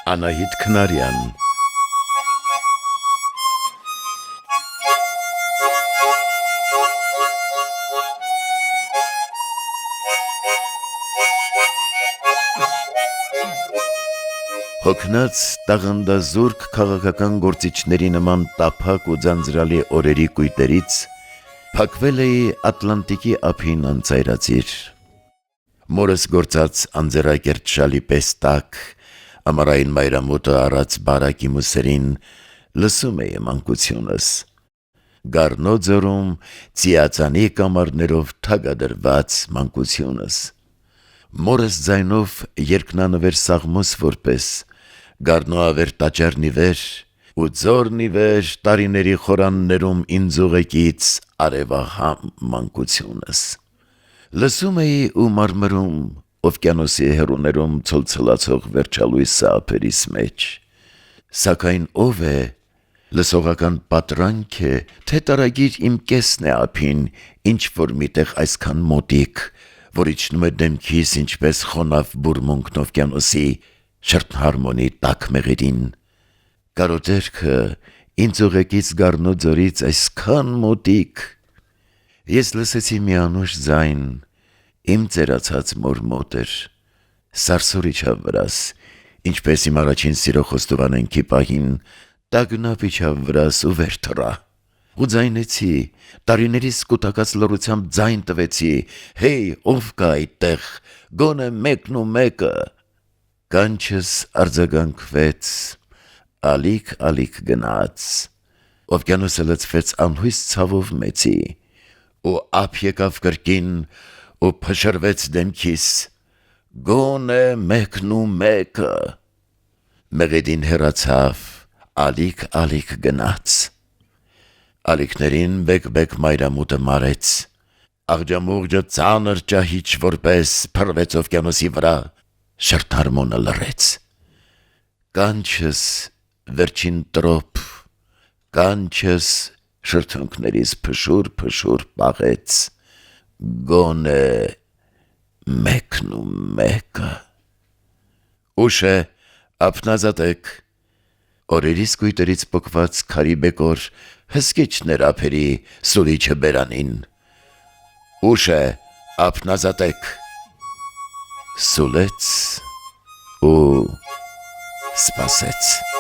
Անահիտ Քնարյան Հոգնած տաղանդազուրկ քաղաքական գործիչների նման տափակ ու ձանձրալի օրերի կույտերից փակվել էի Ատլանտիկի ափին անծայրածիր։ Մորս գործած անձեռակերտ շալի պես տաք, ամառային մայրամուտը առած բարակ իմ ուսերին լսում էի մանկությունս։ Գառնո ձորում ծիածանի կամարներով թագադրված մանկությունս։ Մորս ձայնով երկնանվեր սաղմոս որպես, գառնո ավեր տաճարնի վեր, ու ձորնի վեր տարիների խորաններում ինձ ուղեկից արևահամ մանկությունս։ Լսում էի ու մարմրում օվկիանոսի հեռուներում ցոլցլացող վերջալույսը ափերիս մեջ, սակայն ով է, լսողական պատրանք է, թե տարագիր իմ կեսն է ափին, ինչ-որ միտեղ այսքան մոտիկ, որ իջնում է դեմքիս ինչպես խոնավ բուրմունքն օվկիանոսի շրթհարմոնի տաք մեղեդին, կարոտերքը ինձ ուղեկից Գառնո ձորից այսքան մոտիկ։ Ես լսեցի մի անուշ ձայն, իմ ծերացած մոր մոտ էր, սարսուր իջավ վրաս, ինչպես իմ առաջին սիրո խոստովանենքի պահին տագնապ իջավ վրաս ու վեր թռա, ու ձայնեցի, տարիներիս կուտակած լռությամբ ձայն տվեցի, հեյ, ով կա այդտեղ, գոնե մեկն ու մեկը, կանչս արձագանքվեց, ալիք գնաց, օվկիանոսը լցվեց անհույս ցավով մեծի, ու ափ եկավ կրկին ու փշրվեց դեմքիս, գոնե մեկն ու մեկը, մեղեդին հեռացավ, ալիք գնաց, ալիքներին բեկ մայրամուտը մարեց, աղջամուղջը ծանր ճահիճ որպես փռվեց օվկիանոսի վրա, շրթհարմոնը լռեց, կանչս վերջին տրոփ, կանչս շրթունքներիս փշուր պաղեց, գոնե մեկն ու մեկը, ուշ է, ապնազատեք, օրերիս կույտերից պոկված քարի բեկոր հսկիչներ ափերի սուրիչը բերանին, ուշ է, ապնազատեք, սուլեց ու սպասեց։